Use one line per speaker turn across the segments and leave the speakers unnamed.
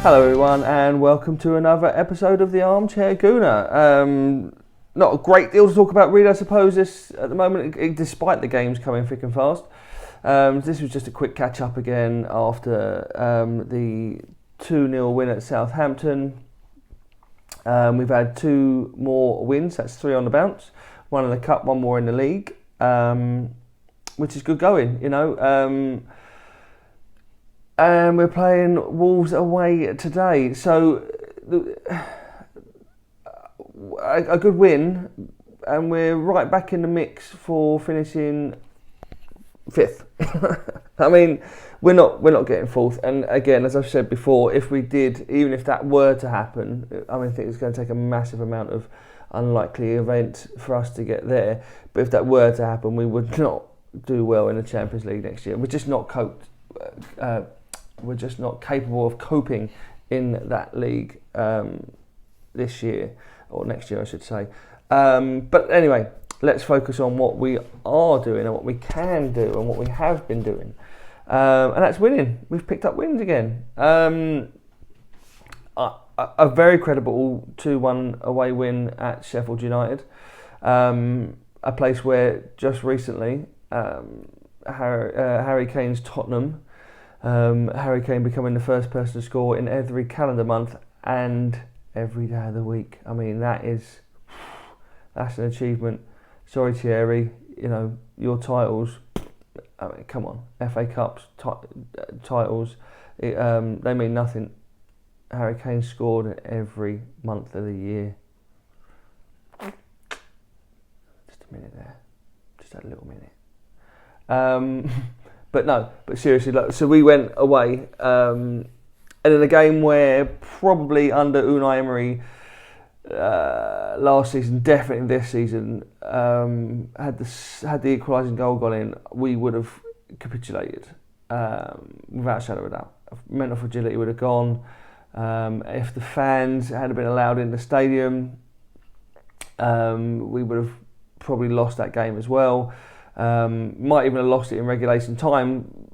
Hello everyone and welcome to another episode of the Armchair Gooner. Not a great deal to talk about really, I suppose, this at the moment, despite the games coming thick and fast. This was just a quick catch up again after the 2-0 win at Southampton. We've had 2 more wins, that's 3 on the bounce, 1 in the cup, 1 more in the league, which is good going, you know. And we're playing Wolves away today, so a good win, and we're right back in the mix for finishing 5th. I mean, we're not getting 4th, and again, as I've said before, if we did, even if that were to happen, I think it's going to take a massive amount of unlikely event for us to get there. But if that were to happen, we would not do well in the Champions League next year. We're just not We're just not capable of coping in that league this year, or next year I should say. But anyway, let's focus on what we are doing and what we can do and what we have been doing. And that's winning. We've picked up wins again. A very credible 2-1 away win at Sheffield United. A place where just recently Harry Kane's Tottenham, Harry Kane becoming the first person to score in every calendar month and every day of the week. I mean, that's an achievement. Sorry, Thierry, you know, your titles, I mean, come on, FA Cups, titles, they mean nothing. Harry Kane scored every month of the year. Just a minute there, just a little minute. But seriously, so we went away, and in a game where probably under Unai Emery last season, definitely this season, had the equalising goal gone in, we would have capitulated without a shadow of a doubt. Mental fragility would have gone. If the fans had been allowed in the stadium, we would have probably lost that game as well. Might even have lost it in regulation time.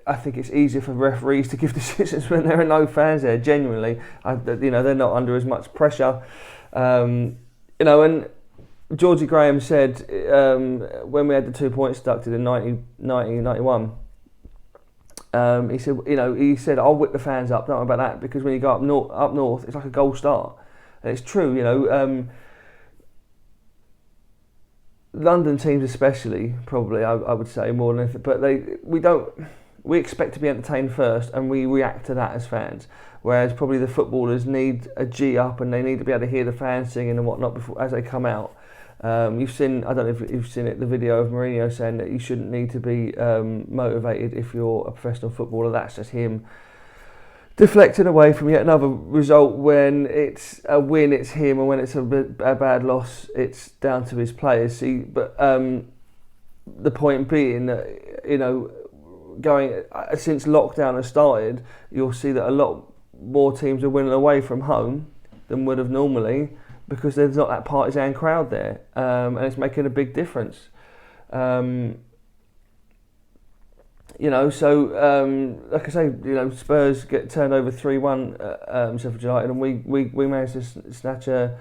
I think it's easier for referees to give decisions when there are no fans there. Genuinely, they're not under as much pressure. And Georgie Graham said when we had the 2 points deducted in 1991, he said, "I'll whip the fans up. Don't worry about that, because when you go up north, it's like a gold star," and it's true. You know. London teams especially, probably, I would say, more than anything, but we expect to be entertained first and we react to that as fans, whereas probably the footballers need a G up and they need to be able to hear the fans singing and whatnot before, as they come out. You've seen, I don't know if you've seen it, the video of Mourinho saying that you shouldn't need to be motivated if you're a professional footballer. That's just him deflecting away from yet another result. When it's a win, it's him, and when it's a bad loss, it's down to his players. But the point being that, you know, going since lockdown has started, you'll see that a lot more teams are winning away from home than would have normally, because there's not that partisan crowd there, and it's making a big difference. Like I say, Spurs get turned over 3-1 at Sheffield United, and we managed to snatch a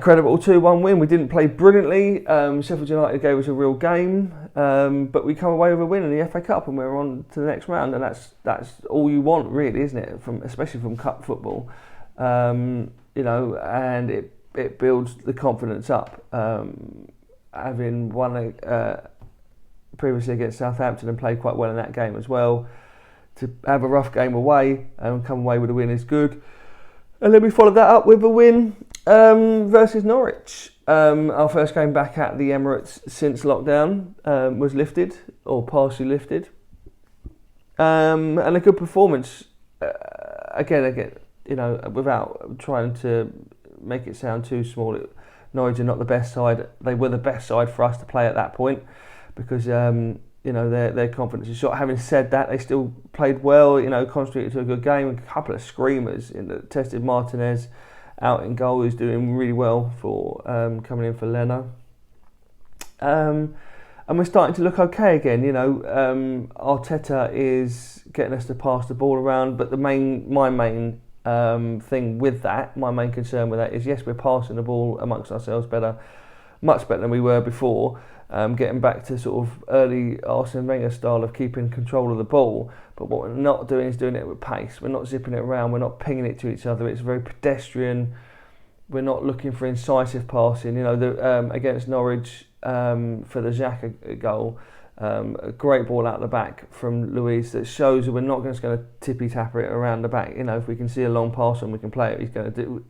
credible 2-1 win. We didn't play brilliantly. Sheffield United gave us a real game, but we come away with a win in the FA Cup, and we're on to the next round, and that's all you want, really, isn't it? Especially from cup football, and it builds the confidence up. Having won previously against Southampton and played quite well in that game as well, to have a rough game away and come away with a win is good. And then we followed that up with a win versus Norwich. Our first game back at the Emirates since lockdown was lifted, or partially lifted, and a good performance. Again, without trying to make it sound too small, Norwich are not the best side. They were the best side for us to play at that point, because their confidence is shot. Having said that, they still played well, contributed to a good game. A couple of screamers tested Martinez out in goal, who's doing really well for coming in for Leno. and we're starting to look okay again. Arteta is getting us to pass the ball around, but my main thing with that, my main concern with that is, yes, we're passing the ball amongst ourselves better, much better than we were before. Getting back to sort of early Arsene Wenger style of keeping control of the ball, but what we're not doing is doing it with pace. We're not zipping it around, we're not pinging it to each other. It's very pedestrian. We're not looking for incisive passing. Against Norwich for the Xhaka goal, a great ball out the back from Luiz that shows that we're not just going to tippy-tapper it around the back. If we can see a long pass and we can play it, he's going to do.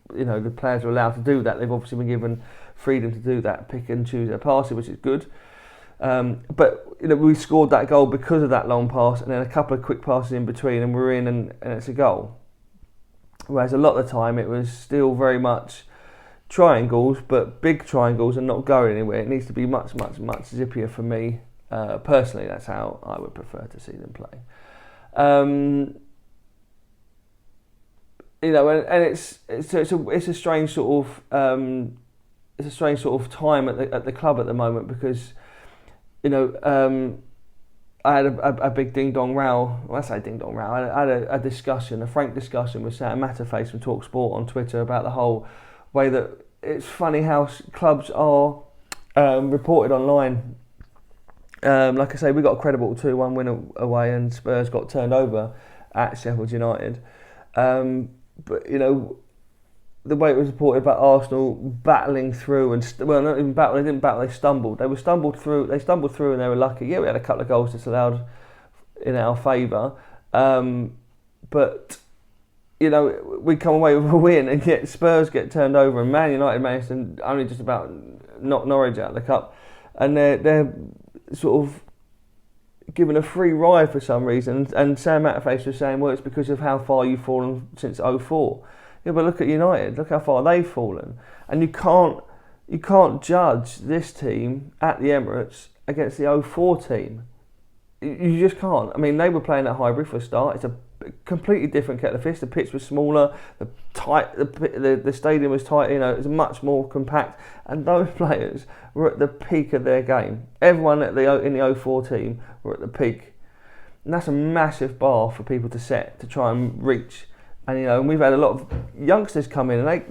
The players are allowed to do that. They've obviously been given freedom to do that, pick and choose their passes, which is good. But we scored that goal because of that long pass, and then a couple of quick passes in between, and we're in, and it's a goal. Whereas a lot of the time it was still very much triangles, but big triangles and not going anywhere. It needs to be much, much, much zippier for me. Personally, that's how I would prefer to see them play. And it's a strange sort of time at the club at the moment, because I had a big ding-dong row. Well, I say ding-dong row. I had a discussion, a frank discussion with Sam Matterface from TalkSport on Twitter about the whole way that it's funny how clubs are reported online. Like I say, we got a credible 2-1 win away, and Spurs got turned over at Sheffield United. But the way it was reported about Arsenal battling through and not even battle. They didn't battle. They stumbled. They stumbled through, and they were lucky. Yeah, we had a couple of goals disallowed in our favour, but we come away with a win, and yet Spurs get turned over, and Man United managed to only just about knock Norwich out of the cup, and they're sort of given a free ride for some reason. And Sam Matterface was saying, well, it's because of how far you've fallen since 2004. Yeah, but look at United. Look how far they've fallen, and you can't judge this team at the Emirates against the 2004 team. You just can't. I mean, they were playing at Highbury for a start. It's a completely different kettle of fish. The pitch was smaller. The stadium was tight. It was much more compact, and those players were at the peak of their game. Everyone in the 2004 team were at the peak, and that's a massive bar for people to set to try and reach. And we've had a lot of youngsters come in, and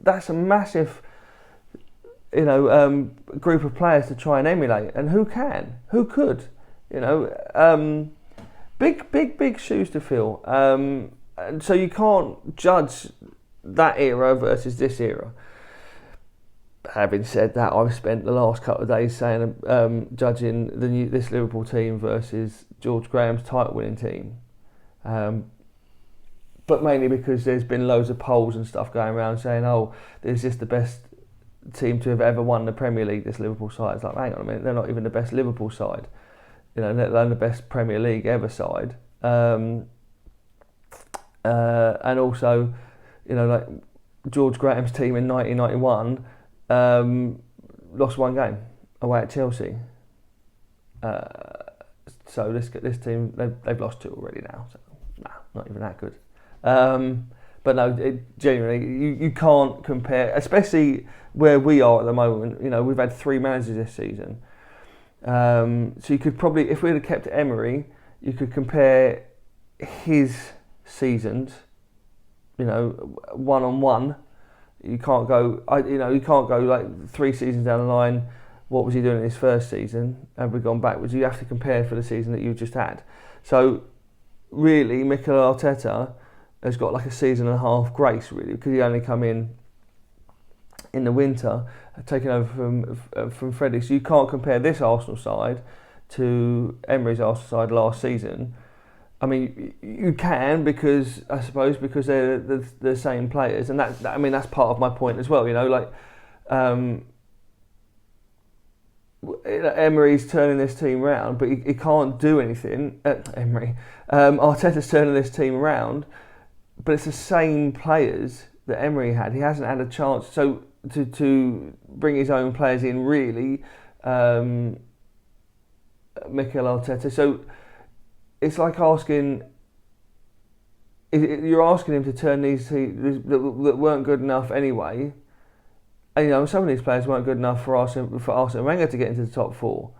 that's a massive group of players to try and emulate. And who could? Big shoes to fill. And so you can't judge that era versus this era. Having said that, I've spent the last couple of days saying judging this Liverpool team versus George Graham's title-winning team. But mainly because there's been loads of polls and stuff going around saying, is this the best team to have ever won the Premier League, this Liverpool side? It's like, hang on a minute, they're not even the best Liverpool side, let alone the best Premier League ever side. And also, like George Graham's team in 1991 lost one game away at Chelsea. So this team, they've lost two already now. So not even that good. But no, genuinely, you can't compare, especially where we are at the moment. We've had three managers this season. So you could probably, if we had kept Emery, you could compare his seasons, one-on-one. You can't go, like 3 seasons down the line. What was he doing in his first season? Have we gone backwards? You have to compare for the season that you just had. So really, Mikel Arteta has got like a season and a half grace, really, because he only come in the winter, taking over from Freddie. So you can't compare this Arsenal side to Emery's Arsenal side last season. I mean, you can, because they're the same players, and that's part of my point as well. Emery's turning this team around, but he can't do anything. Arteta's turning this team around, but it's the same players that Emery had. He hasn't had a chance to bring his own players in, really, Mikel Arteta. So it's like you're asking him to turn these teams that weren't good enough anyway, some of these players weren't good enough for Arsene Wenger to get into the top four.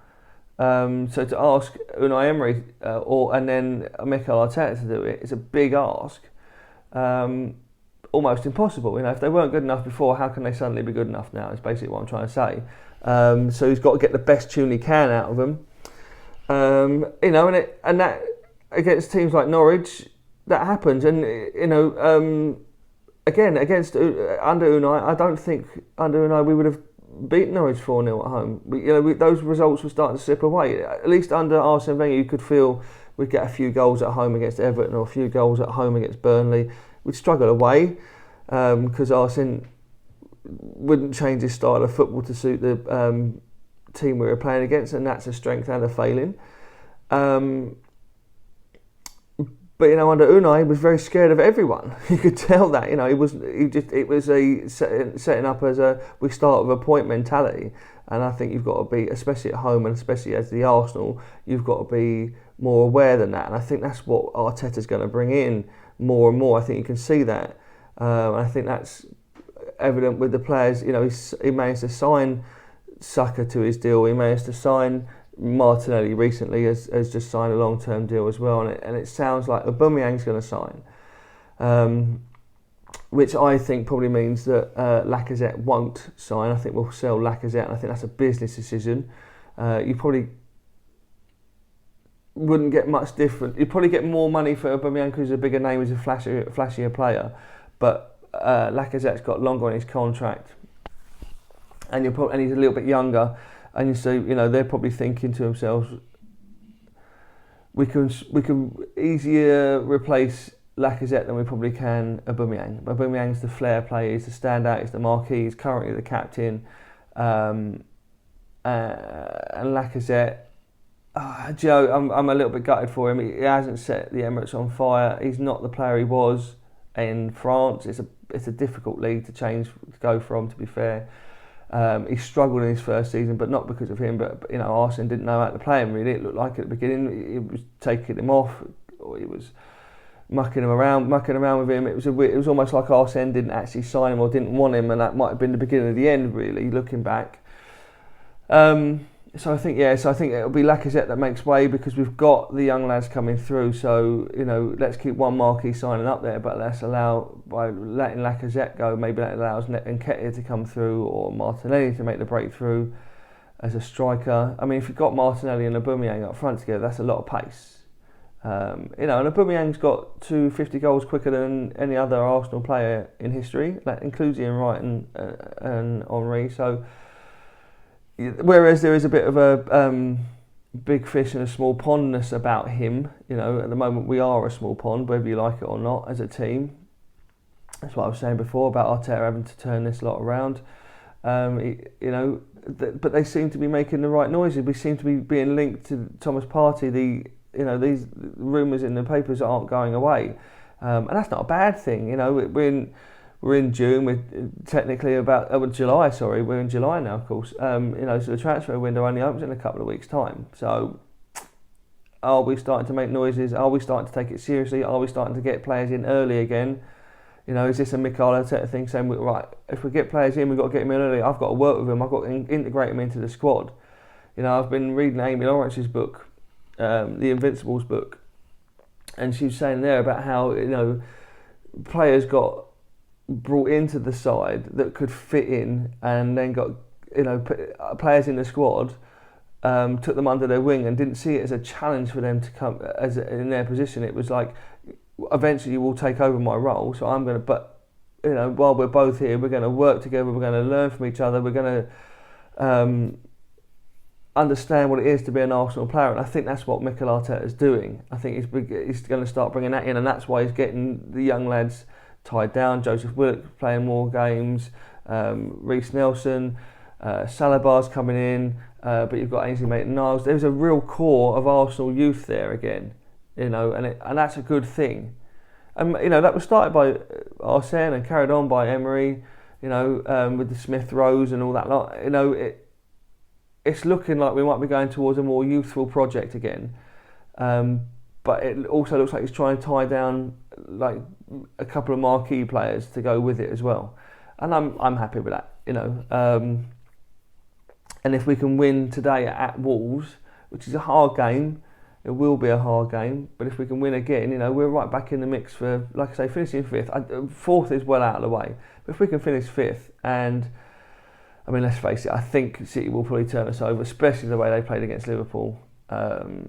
So to ask Unai Emery and then Mikel Arteta to do it is a big ask. Almost impossible. If they weren't good enough before, how can they suddenly be good enough now? Is basically what I'm trying to say. So he's got to get the best tune he can out of them. And that against teams like Norwich, that happens. And again against under Unai, I don't think under Unai we would have beaten Norwich 4-0 at home. Those results were starting to slip away. At least under Arsene Wenger, you could feel we'd get a few goals at home against Everton or a few goals at home against Burnley. We'd struggle away because Arsene wouldn't change his style of football to suit the team we were playing against, and that's a strength and a failing. But under Unai, he was very scared of everyone. You could tell that. It was setting up as we start with a point mentality, and I think you've got to be, especially at home and especially as the Arsenal, you've got to be more aware than that. And I think that's what Arteta's going to bring in more and more. I think you can see that. I think that's evident with the players. He managed to sign Saka to his deal. He managed to sign Martinelli recently has just signed a long-term deal as well, and it sounds like Aubameyang's going to sign, which I think probably means that Lacazette won't sign. I think we'll sell Lacazette, and I think that's a business decision. You probably wouldn't get much different. You'd probably get more money for Aubameyang because he's a bigger name, he's a flashier player, but Lacazette's got longer on his contract, and he's a little bit younger. And so, they're probably thinking to themselves, we can easier replace Lacazette than we probably can Aubameyang. Aubameyang's the flair player, he's the standout, he's the marquee, he's currently the captain. And Lacazette, Joe, I'm a little bit gutted for him. He hasn't set the Emirates on fire. He's not the player he was in France. It's a difficult league to go from, to be fair. He struggled in his first season, but not because of him. But Arsene didn't know how to play him. Really, it looked like at the beginning he was taking him off, or he was mucking around with him. It was almost like Arsene didn't actually sign him or didn't want him, and that might have been the beginning of the end. Really, looking back. So I think it'll be Lacazette that makes way because we've got the young lads coming through. So let's keep one marquee signing up there, but let's allow, by letting Lacazette go, maybe that allows Nketiah to come through or Martinelli to make the breakthrough as a striker. I mean, if you've got Martinelli and Aubameyang up front together, that's a lot of pace. And Aubameyang's got 250 goals quicker than any other Arsenal player in history. That includes Ian Wright and Henry. So. Whereas there is a bit of a big fish in a small pondness about him, at the moment we are a small pond, whether you like it or not, as a team. That's what I was saying before about Arteta having to turn this lot around. But they seem to be making the right noises. We seem to be being linked to Thomas Partey. These rumours in the papers aren't going away, and that's not a bad thing. We're in June. We're technically July. Sorry, we're in July now, of course. So the transfer window only opens in a couple of weeks' time. So, are we starting to make noises? Are we starting to take it seriously? Are we starting to get players in early again? Is this a Mikel Arteta thing saying, right, if we get players in, we've got to get them in early. I've got to work with them. I've got to integrate them into the squad. I've been reading Amy Lawrence's book, the Invincibles book, and she was saying there about how players got brought into the side that could fit in, and then got players in the squad, took them under their wing and didn't see it as a challenge for them to come in their position. It was like, eventually you will take over my role, so I'm going to, but while we're both here, we're going to work together, we're going to learn from each other, we're going to understand what it is to be an Arsenal player, and I think that's what Mikel Arteta is doing. I think he's going to start bringing that in, and that's why he's getting the young lads tied down. Joseph Willock playing more games, Reece Nelson, Salah's coming in, but you've got Ainsley Maitland-Niles. There's a real core of Arsenal youth there again, and that's a good thing. And that was started by Arsene and carried on by Emery, with the Smith Rose and all that lot. It's looking like we might be going towards a more youthful project again. But it also looks like he's trying to tie down like a couple of marquee players to go with it as well, and I'm happy with that. you know. And if we can win today at Wolves, which is a hard game, it will be a hard game, but if we can win again, you know, we're right back in the mix for, like I say, finishing fifth. Fourth is well out of the way, but if we can finish fifth, and I mean, let's face it, I think City will probably turn us over, especially the way they played against Liverpool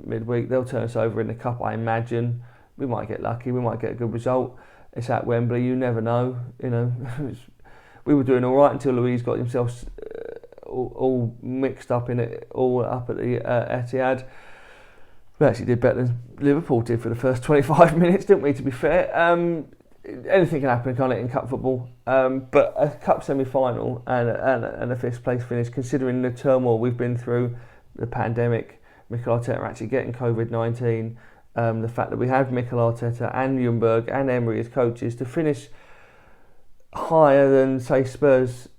midweek. They'll turn us over in the cup, I imagine. We might get lucky, we might get a good result. It's at Wembley, you never know. You know, we were doing all right until Luiz got himself all mixed up in it, all up at the Etihad. We actually did better than Liverpool did for the first 25 minutes, didn't we, to be fair? Anything can happen, can't it, in cup football? But a cup semi-final and a fifth place finish, considering the turmoil we've been through, the pandemic, Mikel Arteta actually getting COVID-19, the fact that we had Mikel Arteta and Ljungberg and Emery as coaches, to finish higher than, say, Spurs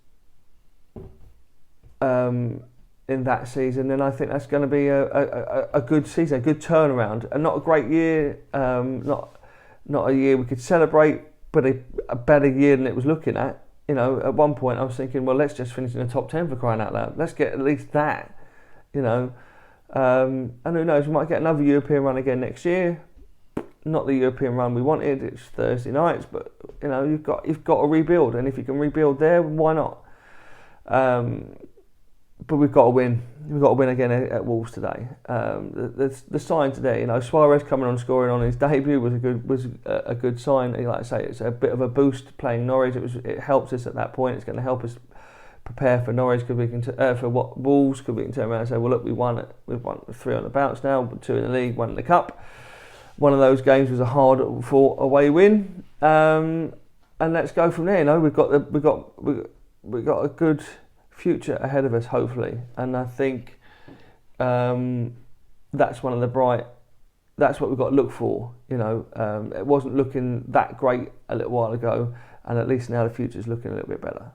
in that season, then I think that's going to be a good season, a good turnaround, and not a great year, not a year we could celebrate, but a better year than it was looking at. You know, at one point I was thinking, well, let's just finish in the top 10 for crying out loud. Let's get at least that, you know. And who knows, we might get another European run again next year. Not the European run we wanted. It's Thursday nights, but you know, you've got to rebuild, and if you can rebuild there, why not? But we've got to win. We've got to win again at Wolves today. The sign today, you know, Suarez coming on scoring on his debut was a good sign. Like I say, it's a bit of a boost playing Norwich. It helps us at that point. It's going to help us prepare for Norwich, because we can for what Wolves, because we can turn around and say, well, look, we've won 3 on the bounce now, 2 in the league, 1 in the cup. One of those games was a hard fought away win, and let's go from there. You know, we've got a good future ahead of us, hopefully, and I think that's one of the that's what we've got to look for. You know, it wasn't looking that great a little while ago, and at least now the future's looking a little bit better.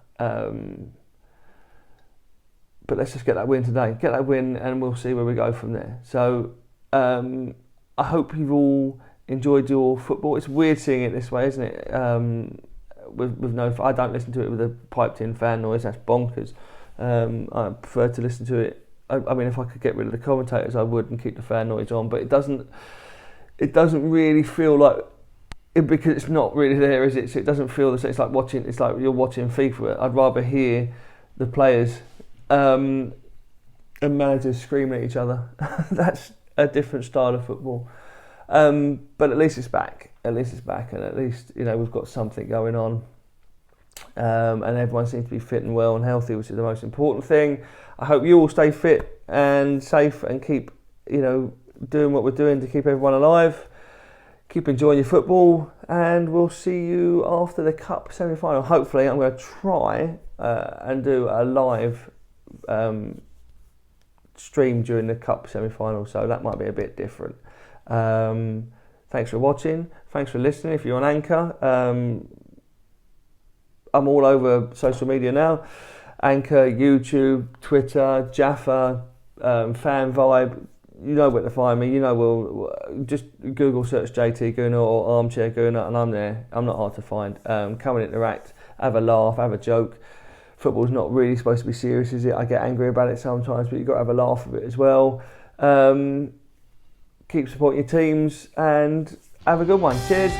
But let's just get that win today, and we'll see where we go from there. So I hope you've all enjoyed your football. It's weird seeing it this way, isn't it? With no, I don't listen to it with a piped-in fan noise. That's bonkers. I prefer to listen to it. I mean, if I could get rid of the commentators, I would, and keep the fan noise on. But it doesn't really feel like it, because it's not really there, is it? So it doesn't feel the same. It's like you're watching FIFA. I'd rather hear the players and managers screaming at each other. That's a different style of football. But at least it's back. And at least, you know, we've got something going on. And everyone seems to be fit and well and healthy, which is the most important thing. I hope you all stay fit and safe and keep, you know, doing what we're doing to keep everyone alive. Keep enjoying your football, and we'll see you after the cup semi-final. Hopefully, I'm going to try and do a live stream during the cup semi-final, so that might be a bit different. Thanks for watching. Thanks for listening. If you're on Anchor, I'm all over social media now. Anchor, YouTube, Twitter, Jaffa, Fan Vibe. You know where to find me. You know, we'll just Google search JT Gooner or Armchair Gooner, and I'm there. I'm not hard to find. Come and interact, have a laugh, have a joke. Football's not really supposed to be serious, is it? I get angry about it sometimes, but you've got to have a laugh with it as well. Keep supporting your teams and have a good one. Cheers.